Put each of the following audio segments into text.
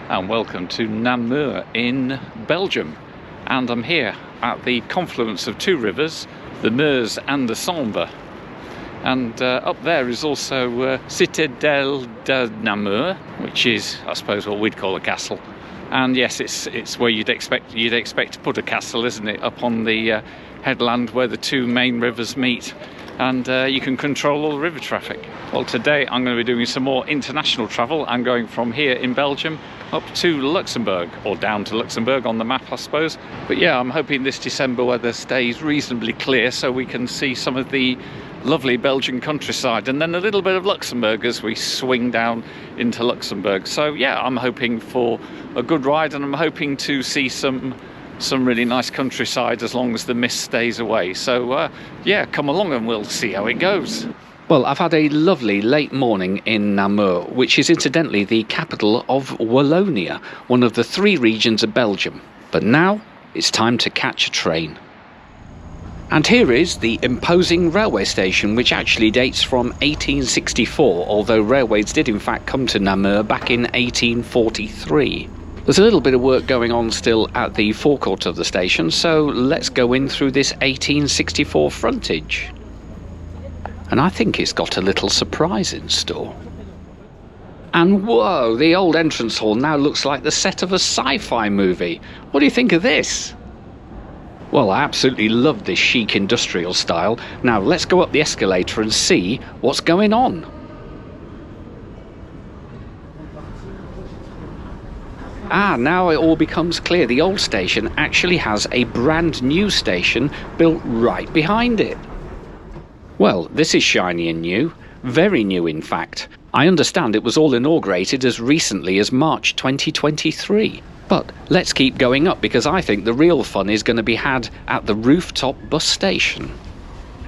and welcome to Namur in Belgium. And I'm here at the confluence of two rivers, the Meuse and the Sambre. And up there is also Citadelle de Namur, which is, I suppose, what we'd call a castle. And yes, it's where you'd expect to put a castle, isn't it? Up on the headland where the two main rivers meet. And you can control all the river traffic. Well, today I'm going to be doing some more international travel. I'm going from here in Belgium up to Luxembourg, or down to Luxembourg on the map, I suppose. But yeah, I'm hoping this December weather stays reasonably clear so we can see some of the lovely Belgian countryside and then a little bit of Luxembourg as we swing down into Luxembourg. So yeah, I'm hoping for a good ride, and I'm hoping to see some really nice countryside as long as the mist stays away. So yeah, come along and we'll see how it goes. Well, I've had a lovely late morning in Namur, which is incidentally the capital of Wallonia, one of the three regions of Belgium. But now it's time to catch a train. And here is the imposing railway station, which actually dates from 1864, although railways did in fact come to Namur back in 1843. There's a little bit of work going on still at the forecourt of the station, so let's go in through this 1864 frontage. And I think it's got a little surprise in store. And whoa, the old entrance hall now looks like the set of a sci-fi movie. What do you think of this? Well, I absolutely love this chic industrial style. Now let's go up the escalator and see what's going on. Now it all becomes clear. The old station actually has a brand new station built right behind it. Well, this is shiny and new. Very new, in fact. I understand it was all inaugurated as recently as March 2023. But let's keep going up, because I think the real fun is going to be had at the rooftop bus station.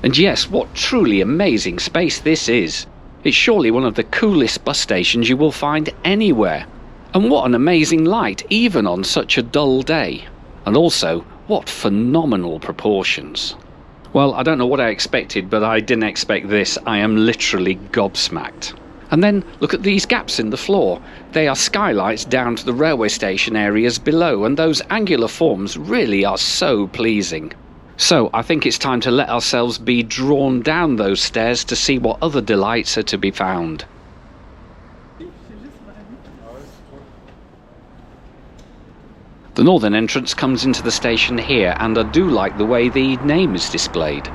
And yes, what truly amazing space this is. It's surely one of the coolest bus stations you will find anywhere. And what an amazing light, even on such a dull day. And also, what phenomenal proportions. Well, I don't know what I expected, but I didn't expect this. I am literally gobsmacked. And then look at these gaps in the floor. They are skylights down to the railway station areas below, and those angular forms really are so pleasing. So I think it's time to let ourselves be drawn down those stairs to see what other delights are to be found. The northern entrance comes into the station here, and I do like the way the name is displayed.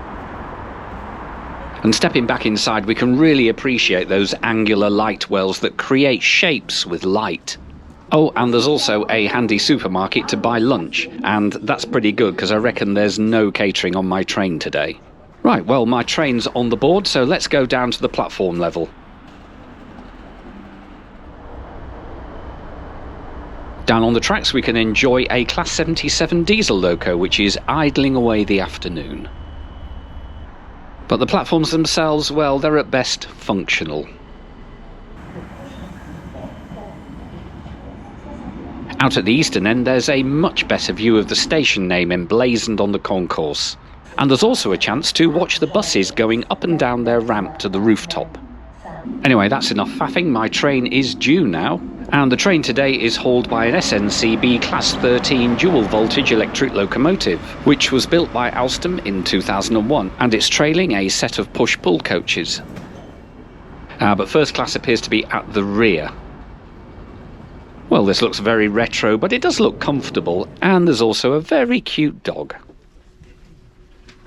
And stepping back inside, we can really appreciate those angular light wells that create shapes with light. Oh, and there's also a handy supermarket to buy lunch, and that's pretty good because I reckon there's no catering on my train today. Right, well, my train's on the board, so let's go down to the platform level. Down on the tracks we can enjoy a Class 77 diesel loco, which is idling away the afternoon. But the platforms themselves, well, they're at best functional. Out at the eastern end there's a much better view of the station name emblazoned on the concourse. And there's also a chance to watch the buses going up and down their ramp to the rooftop. Anyway, that's enough faffing. My train is due now. And the train today is hauled by an SNCB Class 13 dual-voltage electric locomotive, which was built by Alstom in 2001, and it's trailing a set of push-pull coaches. But first class appears to be at the rear. Well, this looks very retro, but it does look comfortable, and there's also a very cute dog.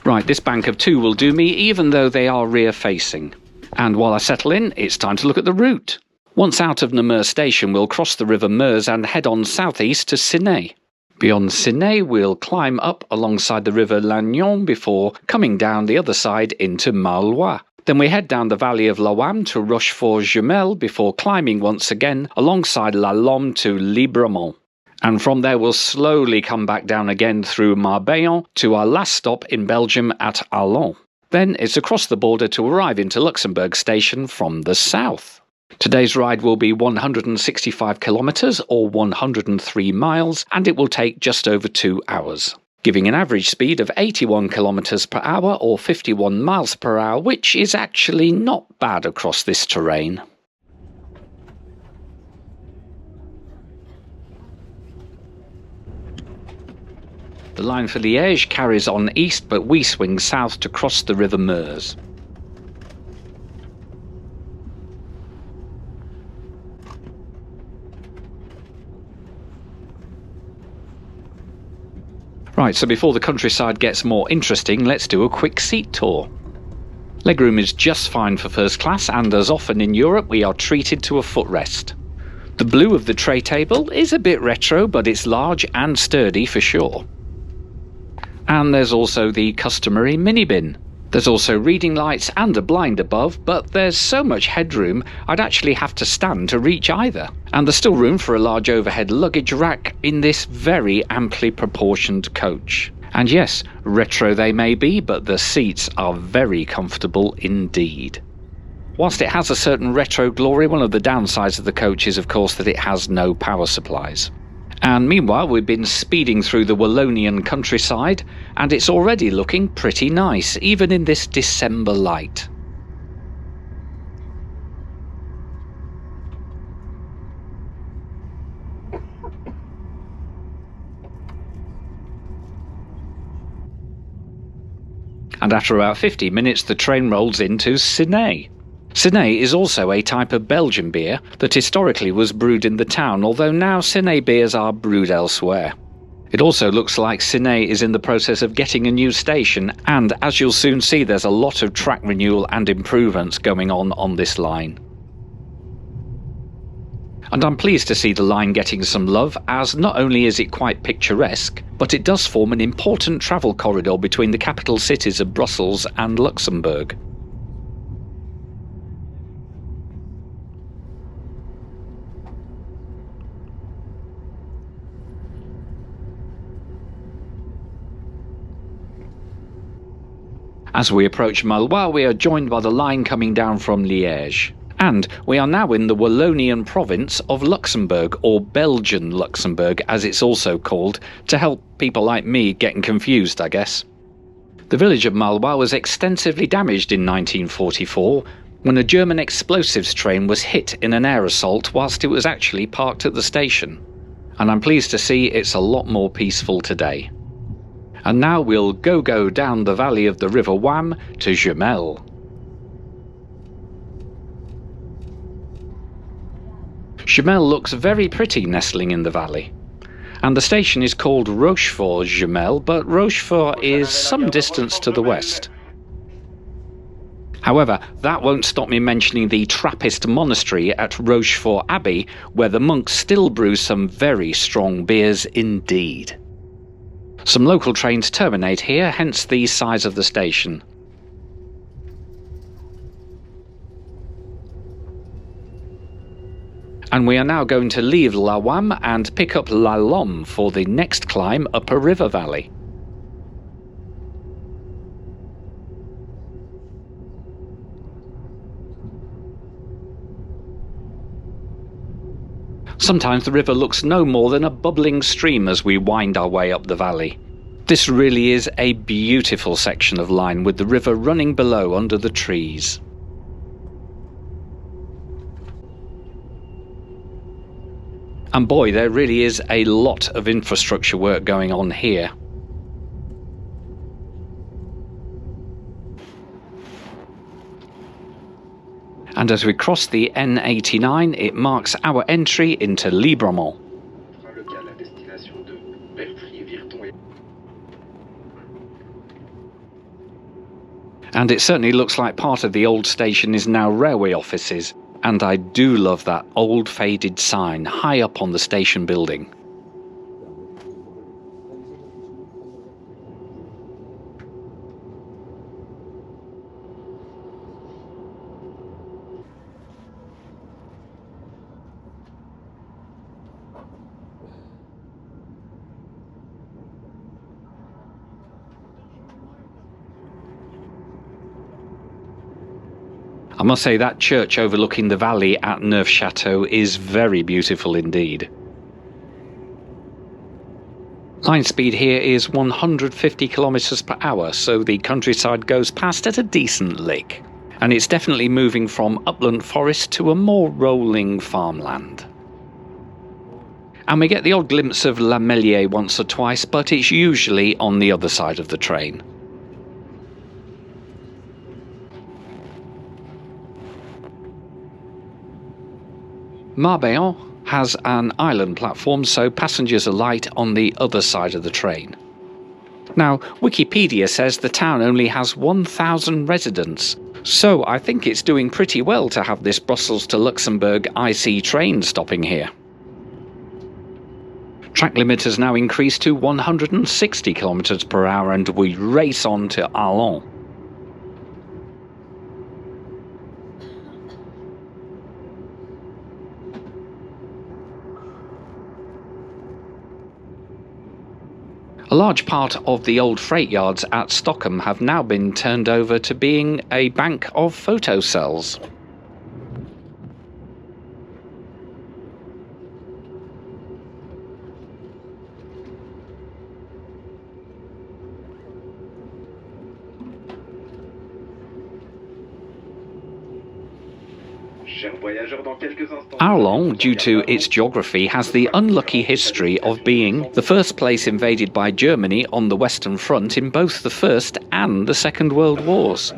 Right, this bank of two will do me, even though they are rear-facing. And while I settle in, it's time to look at the route. Once out of Namur Station, we'll cross the River Meuse and head on southeast to Ciney. Beyond Ciney, we'll climb up alongside the River Lannion before coming down the other side into Maulnois. Then we head down the valley of Loam to Rochefort-Jumel before climbing once again alongside La Lomme to Libremont. And from there we'll slowly come back down again through Marbella to our last stop in Belgium at Arlon. Then it's across the border to arrive into Luxembourg Station from the south. Today's ride will be 165 kilometres or 103 miles, and it will take just over 2 hours, giving an average speed of 81 kilometres per hour or 51 miles per hour, which is actually not bad across this terrain. The line for Liège carries on east, but we swing south to cross the River Meuse. Right, so before the countryside gets more interesting, let's do a quick seat tour. Legroom is just fine for first class, and as often in Europe, we are treated to a footrest. The blue of the tray table is a bit retro, but it's large and sturdy for sure. And there's also the customary mini bin. There's also reading lights and a blind above, but there's so much headroom I'd actually have to stand to reach either. And there's still room for a large overhead luggage rack in this very amply proportioned coach. And yes, retro they may be, but the seats are very comfortable indeed. Whilst it has a certain retro glory, one of the downsides of the coach is of course that it has no power supplies. And meanwhile, we've been speeding through the Wallonian countryside, and it's already looking pretty nice, even in this December light. And after about 50 minutes, the train rolls into Ciney. Ciney is also a type of Belgian beer that historically was brewed in the town, although now Ciney beers are brewed elsewhere. It also looks like Ciney is in the process of getting a new station, and as you'll soon see, there's a lot of track renewal and improvements going on this line. And I'm pleased to see the line getting some love, as not only is it quite picturesque, but it does form an important travel corridor between the capital cities of Brussels and Luxembourg. As we approach Mallois, we are joined by the line coming down from Liège. And we are now in the Wallonian province of Luxembourg, or Belgian Luxembourg as it's also called, to help people like me getting confused, I guess. The village of Mallois was extensively damaged in 1944 when a German explosives train was hit in an air assault whilst it was actually parked at the station. And I'm pleased to see it's a lot more peaceful today. And now we'll go down the valley of the River Wam to Jumel. Jumel looks very pretty nestling in the valley. And the station is called Rochefort-Jumel, but Rochefort is some distance to the west. However, that won't stop me mentioning the Trappist monastery at Rochefort Abbey, where the monks still brew some very strong beers indeed. Some local trains terminate here, hence the size of the station. And we are now going to leave La Wam and pick up La Lomme for the next climb up a river valley. Sometimes the river looks no more than a bubbling stream as we wind our way up the valley. This really is a beautiful section of line with the river running below under the trees. And boy, there really is a lot of infrastructure work going on here. And as we cross the N89, it marks our entry into Libremont. And it certainly looks like part of the old station is now railway offices, and I do love that old faded sign high up on the station building. I must say that church overlooking the valley at Neufchâteau is very beautiful indeed. Line speed here is 150 kilometers per hour, so the countryside goes past at a decent lick. And it's definitely moving from upland forest to a more rolling farmland. And we get the odd glimpse of La Mellier once or twice, but it's usually on the other side of the train. Marbella has an island platform, so passengers alight on the other side of the train. Now, Wikipedia says the town only has 1,000 residents, so I think it's doing pretty well to have this Brussels to Luxembourg IC train stopping here. Track limit has now increased to 160 km per hour and we race on to Arlon. A large part of the old freight yards at Stockholm have now been turned over to being a bank of photo cells. Arlon, due to its geography, has the unlucky history of being the first place invaded by Germany on the Western Front in both the First and the Second World Wars.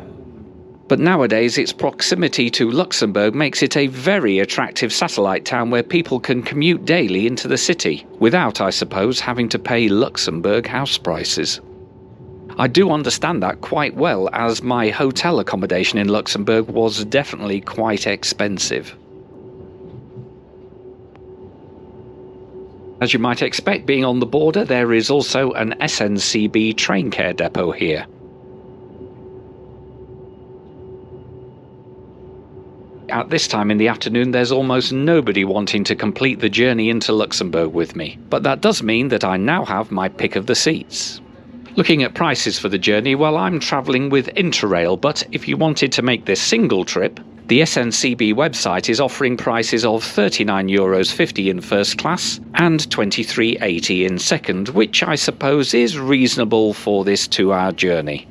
But nowadays its proximity to Luxembourg makes it a very attractive satellite town where people can commute daily into the city, without, I suppose, having to pay Luxembourg house prices. I do understand that quite well, as my hotel accommodation in Luxembourg was definitely quite expensive. As you might expect, being on the border, there is also an SNCB train care depot here. At this time in the afternoon, there's almost nobody wanting to complete the journey into Luxembourg with me, but that does mean that I now have my pick of the seats. Looking at prices for the journey, well, I'm travelling with Interrail, but if you wanted to make this single trip, the SNCB website is offering prices of €39.50 in first class and €23.80 in second, which I suppose is reasonable for this 2-hour journey.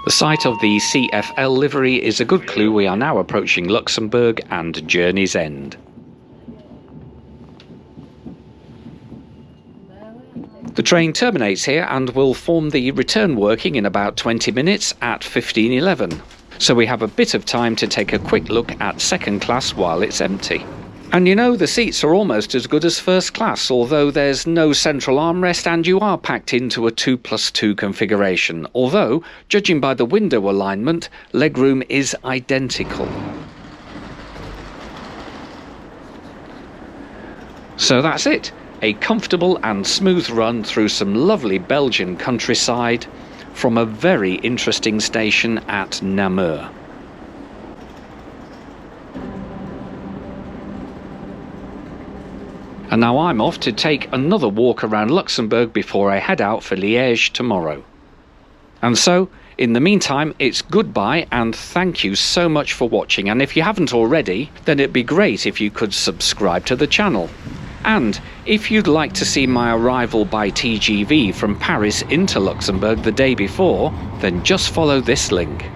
The sight of the CFL livery is a good clue we are now approaching Luxembourg and journey's end. The train terminates here and will form the return working in about 20 minutes at 15:11. So we have a bit of time to take a quick look at second class while it's empty. And you know, the seats are almost as good as first class, although there's no central armrest and you are packed into a 2+2 configuration, although, judging by the window alignment, legroom is identical. So that's it, a comfortable and smooth run through some lovely Belgian countryside from a very interesting station at Namur. And now I'm off to take another walk around Luxembourg before I head out for Liège tomorrow. And so, in the meantime, it's goodbye and thank you so much for watching. And if you haven't already, then it'd be great if you could subscribe to the channel. And if you'd like to see my arrival by TGV from Paris into Luxembourg the day before, then just follow this link.